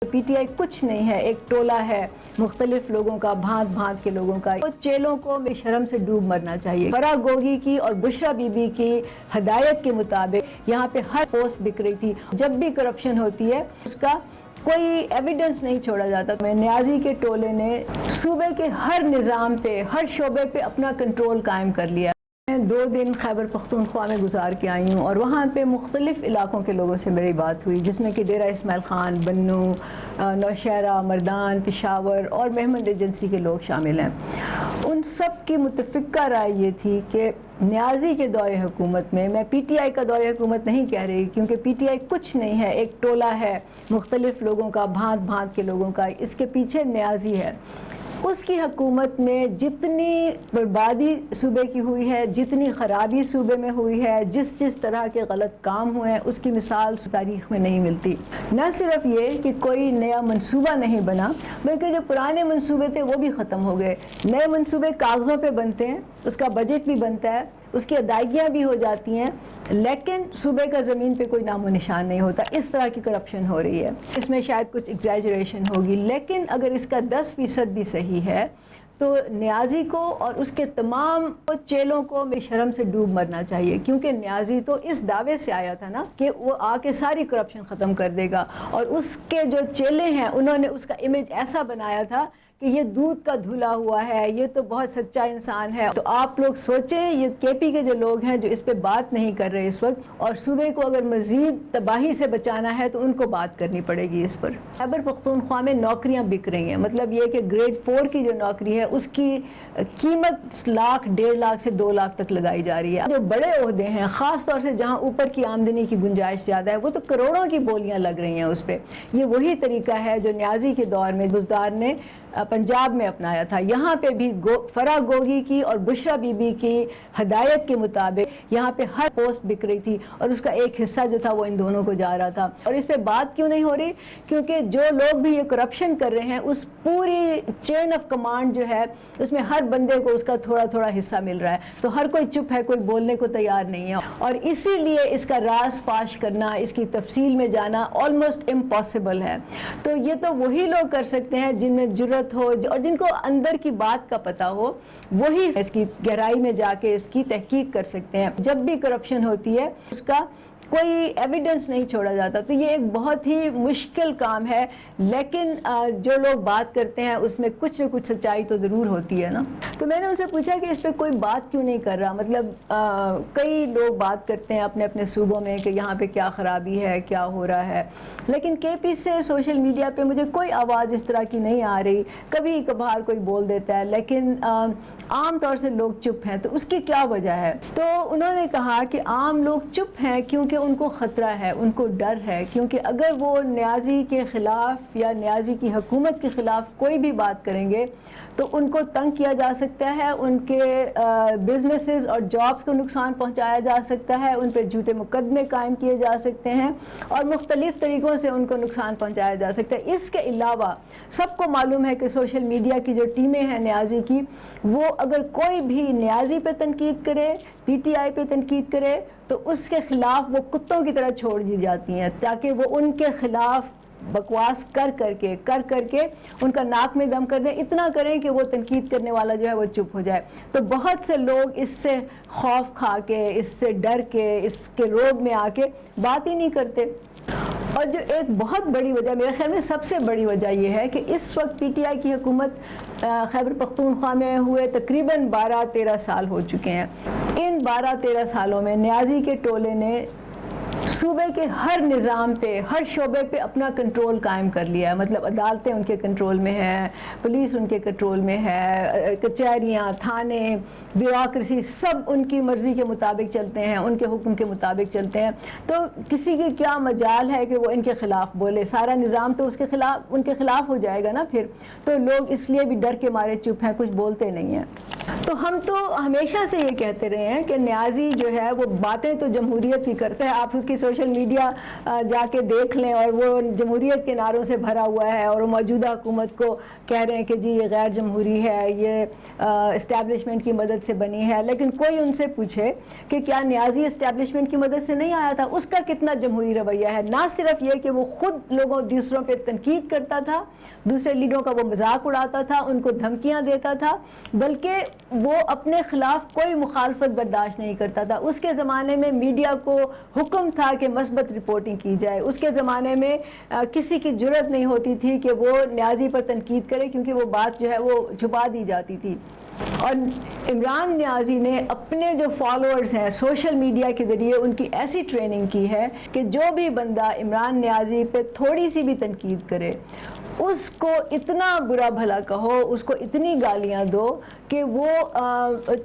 P T I کچھ نہیں ہے، ایک ٹولہ ہے مختلف لوگوں کا، بھانت بھانت کے لوگوں کا۔ چیلوں کو بے شرم سے ڈوب مرنا چاہیے۔ فرح گوگی کی اور بشرا بی بی کی ہدایت کے مطابق یہاں پہ ہر پوسٹ بک رہی تھی۔ جب بھی کرپشن ہوتی ہے اس کا کوئی ایویڈنس نہیں چھوڑا جاتا۔ میں نیازی کے ٹولے نے صوبے کے ہر نظام پہ، ہر شعبے پہ اپنا کنٹرول قائم کر لیا۔ میں 2 دن خیبر پختونخوا میں گزار کے آئی ہوں اور وہاں پہ مختلف علاقوں کے لوگوں سے میری بات ہوئی، جس میں کہ ڈیرہ اسماعیل خان، بنو، نوشہرہ، مردان، پشاور اور مہمند ایجنسی کے لوگ شامل ہیں۔ ان سب کی متفقہ رائے یہ تھی کہ نیازی کے دور حکومت میں پی ٹی آئی کا دور حکومت نہیں کہہ رہی، کیونکہ پی ٹی آئی کچھ نہیں ہے، ایک ٹولہ ہے مختلف لوگوں کا، بھانت بھانت کے لوگوں کا، اس کے پیچھے نیازی ہے۔ اس کی حکومت میں جتنی بربادی صوبے کی ہوئی ہے، جتنی خرابی صوبے میں ہوئی ہے، جس طرح کے غلط کام ہوئے ہیں، اس کی مثال تاریخ میں نہیں ملتی۔ نہ صرف یہ کہ کوئی نیا منصوبہ نہیں بنا، بلکہ جو پرانے منصوبے تھے وہ بھی ختم ہو گئے۔ نئے منصوبے کاغذوں پہ بنتے ہیں، اس کا بجٹ بھی بنتا ہے، اس کی ادائیگیاں بھی ہو جاتی ہیں، لیکن صوبے کا زمین پہ کوئی نام و نشان نہیں ہوتا۔ اس طرح کی کرپشن ہو رہی ہے۔ اس میں شاید کچھ ایگزیجریشن ہوگی، لیکن اگر اس کا 10% بھی صحیح ہے تو نیازی کو اور اس کے تمام چیلوں کو بے شرم سے ڈوب مرنا چاہیے، کیونکہ نیازی تو اس دعوے سے آیا تھا نا کہ وہ آ کے ساری کرپشن ختم کر دے گا، اور اس کے جو چیلے ہیں انہوں نے اس کا امیج ایسا بنایا تھا کہ یہ دودھ کا دھلا ہوا ہے، یہ تو بہت سچا انسان ہے۔ تو آپ لوگ سوچیں، یہ کے پی کے جو لوگ ہیں جو اس پہ بات نہیں کر رہے اس وقت، اور صوبے کو اگر مزید تباہی سے بچانا ہے تو ان کو بات کرنی پڑے گی اس پر۔ خیبر پختونخوا میں نوکریاں بک رہی ہیں، مطلب یہ کہ گریڈ 4 کی جو نوکری ہے اس کی قیمت لاکھ، 1.5 لاکھ سے 2 لاکھ تک لگائی جا رہی ہے۔ جو بڑے عہدے ہیں، خاص طور سے جہاں اوپر کی آمدنی کی گنجائش زیادہ ہے، وہ تو کروڑوں کی بولیاں لگ رہی ہیں اس پہ۔ یہ وہی طریقہ ہے جو نیازی کے دور میں بزدار نے پنجاب میں اپنایا تھا۔ یہاں پہ بھی فرح گوگی کی اور بشرا بی بی کی ہدایت کے مطابق یہاں پہ ہر پوسٹ بک رہی تھی، اور اس کا ایک حصہ جو تھا وہ ان دونوں کو جا رہا تھا۔ اور اس پہ بات کیوں نہیں ہو رہی؟ کیونکہ جو لوگ بھی یہ کرپشن کر رہے ہیں، اس پوری چین آف کمانڈ جو ہے اس میں ہر بندے کو اس کا تھوڑا تھوڑا حصہ مل رہا ہے، تو ہر کوئی چپ ہے، کوئی بولنے کو تیار نہیں ہے، اور اسی لیے اس کا راز فاش کرنا، اس کی تفصیل میں جانا آلموسٹ امپاسبل ہے۔ تو یہ تو وہی لوگ کر سکتے ہیں جن میں جرأت ہو اور جن کو اندر کی بات کا پتہ ہو، وہی اس کی گہرائی میں جا کے اس کی تحقیق کر سکتے ہیں۔ جب بھی کرپشن ہوتی ہے اس کا کوئی ایویڈنس نہیں چھوڑا جاتا، تو یہ ایک بہت ہی مشکل کام ہے، لیکن جو لوگ بات کرتے ہیں اس میں کچھ نہ کچھ سچائی تو ضرور ہوتی ہے نا۔ تو میں نے ان سے پوچھا کہ اس پہ کوئی بات کیوں نہیں کر رہا، مطلب کئی لوگ بات کرتے ہیں اپنے اپنے صوبوں میں کہ یہاں پہ کیا خرابی ہے، کیا ہو رہا ہے، لیکن کے پی سے سوشل میڈیا پہ مجھے کوئی آواز اس طرح کی نہیں آ رہی۔ کبھی کبھار کوئی بول دیتا ہے، لیکن عام طور سے لوگ چپ ہیں، تو اس کی کیا وجہ ہے؟ تو انہوں نے کہا کہ عام لوگ چپ ہیں کیونکہ ان کو خطرہ ہے، ان کو ڈر ہے، کیونکہ اگر وہ نیازی کے خلاف یا نیازی کی حکومت کے خلاف کوئی بھی بات کریں گے تو ان کو تنگ کیا جا سکتا ہے، ان کے بزنسز اور جابز کو نقصان پہنچایا جا سکتا ہے، ان پہ جھوٹے مقدمے قائم کیے جا سکتے ہیں، اور مختلف طریقوں سے ان کو نقصان پہنچایا جا سکتا ہے۔ اس کے علاوہ سب کو معلوم ہے کہ سوشل میڈیا کی جو ٹیمیں ہیں نیازی کی، وہ اگر کوئی بھی نیازی پہ تنقید کرے، پی ٹی آئی پہ تنقید کرے، تو اس کے خلاف وہ کتوں کی طرح چھوڑ دی جاتی ہیں، تاکہ وہ ان کے خلاف بکواس کر کے ان کا ناک میں دم کر دیں، اتنا کریں کہ وہ تنقید کرنے والا جو ہے وہ چپ ہو جائے۔ تو بہت سے لوگ اس سے خوف کھا کے، اس سے ڈر کے، اس کے روب میں آ کے بات ہی نہیں کرتے۔ اور جو ایک بہت بڑی وجہ، میرے خیال میں سب سے بڑی وجہ یہ ہے کہ اس وقت پی ٹی آئی کی حکومت خیبر پختونخوا میں ہوئے تقریباً 12-13 سال ہو چکے ہیں۔ ان 12-13 سالوں میں نیازی کے ٹولے نے صوبے کے ہر نظام پہ، ہر شعبے پہ اپنا کنٹرول قائم کر لیا ہے، مطلب عدالتیں ان کے کنٹرول میں ہیں، پولیس ان کے کنٹرول میں ہے، کچہریاں، تھانے، بیوروکریسی، سب ان کی مرضی کے مطابق چلتے ہیں، ان کے حکم کے مطابق چلتے ہیں۔ تو کسی کی کیا مجال ہے کہ وہ ان کے خلاف بولے؟ سارا نظام تو ان کے خلاف ہو جائے گا نا پھر۔ تو لوگ اس لیے بھی ڈر کے مارے چپ ہیں، کچھ بولتے نہیں ہیں۔ تو ہم تو ہمیشہ سے یہ کہتے رہے ہیں کہ نیازی جو ہے وہ باتیں تو جمہوریت کی کرتا ہے، آپ اس کی سوشل میڈیا جا کے دیکھ لیں اور وہ جمہوریت کے نعروں سے بھرا ہوا ہے اور وہ موجودہ حکومت کو کہہ رہے ہیں کہ جی یہ غیر جمہوری ہے, یہ اسٹیبلشمنٹ کی مدد سے بنی ہے. لیکن کوئی ان سے پوچھے کہ کیا نیازی اسٹیبلشمنٹ کی مدد سے نہیں آیا تھا, اس کا کتنا جمہوری رویہ ہے. نہ صرف یہ کہ وہ خود لوگوں دوسروں پہ تنقید کرتا تھا, دوسرے لیڈروں کا وہ مذاق اڑاتا تھا, ان کو دھمکیاں دیتا تھا, بلکہ وہ اپنے خلاف کوئی مخالفت برداشت نہیں کرتا تھا. اس کے زمانے میں میڈیا کو حکم تھا کہ مثبت رپورٹنگ کی جائے. اس کے زمانے میں کسی کی جرت نہیں ہوتی تھی کہ وہ نیازی پر تنقید کرے, کیونکہ وہ بات جو ہے وہ چھپا دی جاتی تھی. اور عمران نیازی نے اپنے جو فالوورز ہیں سوشل میڈیا کے ذریعے ان کی ایسی ٹریننگ کی ہے کہ جو بھی بندہ عمران نیازی پہ تھوڑی سی بھی تنقید کرے اس کو اتنا برا بھلا کہو, اس کو اتنی گالیاں دو کہ وہ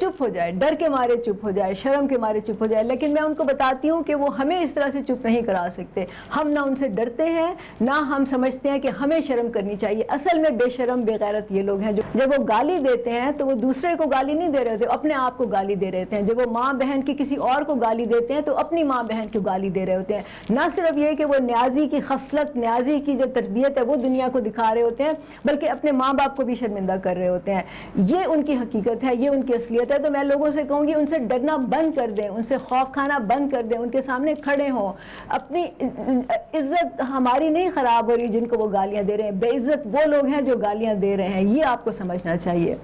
چپ ہو جائے, ڈر کے مارے چپ ہو جائے, شرم کے مارے چپ ہو جائے. لیکن میں ان کو بتاتی ہوں کہ وہ ہمیں اس طرح سے چپ نہیں کرا سکتے. ہم نہ ان سے ڈرتے ہیں, نہ ہم سمجھتے ہیں کہ ہمیں شرم کرنی چاہیے. اصل میں بے شرم بے غیرت یہ لوگ ہیں جو جب وہ گالی دیتے ہیں تو وہ دوسرے کو گالی نہیں دے رہے ہوتے, اپنے آپ کو گالی دے رہے ہوتے ہیں. جب وہ ماں بہن کی کسی اور کو گالی دیتے ہیں تو اپنی ماں بہن کو گالی دے رہے ہوتے ہیں. نہ صرف یہ کہ وہ نیازی کی خصلت, نیازی کی جو تربیت ہے وہ دنیا کو دکھا رہے ہوتے ہیں, بلکہ اپنے ماں باپ کو بھی شرمندہ کر رہے ہوتے ہیں. یہ ان کی حقیقت ہے, یہ ان کی اصلیت ہے. تو میں لوگوں سے کہوں گی ان سے ڈرنا بند کر دیں, ان سے خوف کھانا بند کر دیں, ان کے سامنے کھڑے ہوں. اپنی عزت ہماری نہیں خراب ہو رہی جن کو وہ گالیاں دے رہے ہیں, بے عزت وہ لوگ ہیں جو گالیاں دے رہے ہیں. یہ آپ کو سمجھنا چاہیے.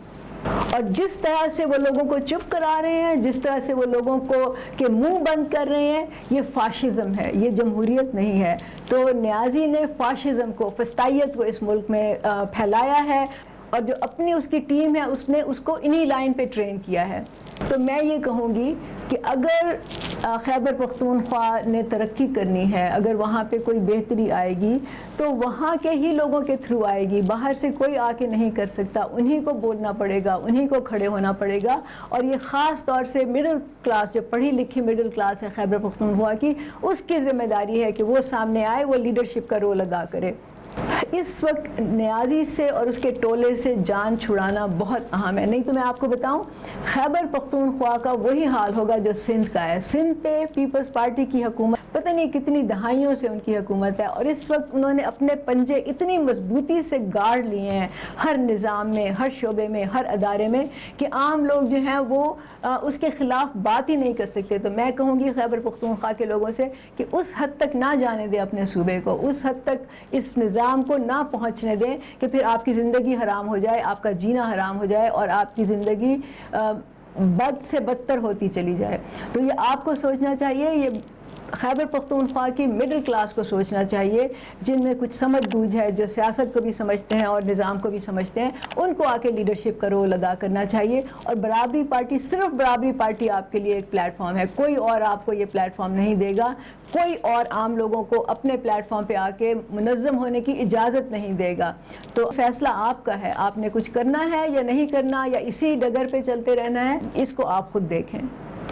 اور جس طرح سے وہ لوگوں کو چپ کرا رہے ہیں, جس طرح سے وہ لوگوں کو کہ منہ بند کر رہے ہیں, یہ فاشزم ہے, یہ جمہوریت نہیں ہے. تو نیازی نے فاشزم کو, فسطائیت کو اس ملک میں پھیلایا ہے, اور جو اپنی اس کی ٹیم ہے اس نے اس کو انہی لائن پہ ٹرین کیا ہے. تو میں یہ کہوں گی کہ اگر خیبر پختونخوا نے ترقی کرنی ہے, اگر وہاں پہ کوئی بہتری آئے گی تو وہاں کے ہی لوگوں کے تھرو آئے گی, باہر سے کوئی آ کے نہیں کر سکتا. انہی کو بولنا پڑے گا, انہی کو کھڑے ہونا پڑے گا. اور یہ خاص طور سے مڈل کلاس, جو پڑھی لکھی مڈل کلاس ہے خیبر پختونخوا کی, اس کی ذمہ داری ہے کہ وہ سامنے آئے, وہ لیڈرشپ کا رول ادا کرے. اس وقت نیازی سے اور اس کے ٹولے سے جان چھڑانا بہت اہم ہے. نہیں تو میں آپ کو بتاؤں, خیبر پختونخوا کا وہی حال ہوگا جو سندھ کا ہے. سندھ پہ پیپلز پارٹی کی حکومت پتہ نہیں کتنی دہائیوں سے ان کی حکومت ہے, اور اس وقت انہوں نے اپنے پنجے اتنی مضبوطی سے گاڑ لیے ہیں ہر نظام میں, ہر شعبے میں, ہر ادارے میں, کہ عام لوگ جو ہیں وہ اس کے خلاف بات ہی نہیں کر سکتے. تو میں کہوں گی خیبر پختونخوا کے لوگوں سے کہ اس حد تک نہ جانے دیں اپنے صوبے کو, اس حد تک اس نظام کو نہ پہنچنے دیں کہ پھر آپ کی زندگی حرام ہو جائے, آپ کا جینا حرام ہو جائے, اور آپ کی زندگی بد سے بدتر ہوتی چلی جائے. تو یہ آپ کو سوچنا چاہیے, یہ خیبر پختونخوا کی مڈل کلاس کو سوچنا چاہیے, جن میں کچھ سمجھ بوجھ ہے, جو سیاست کو بھی سمجھتے ہیں اور نظام کو بھی سمجھتے ہیں. ان کو آ کے لیڈرشپ کا رول ادا کرنا چاہیے. اور برابری پارٹی, صرف برابری پارٹی آپ کے لیے ایک پلیٹ فارم ہے, کوئی اور آپ کو یہ پلیٹ فارم نہیں دے گا. کوئی اور عام لوگوں کو اپنے پلیٹ فارم پہ آ کے منظم ہونے کی اجازت نہیں دے گا. تو فیصلہ آپ کا ہے, آپ نے کچھ کرنا ہے یا نہیں کرنا, یا اسی ڈگر پہ چلتے رہنا ہے, اس کو آپ خود دیکھیں.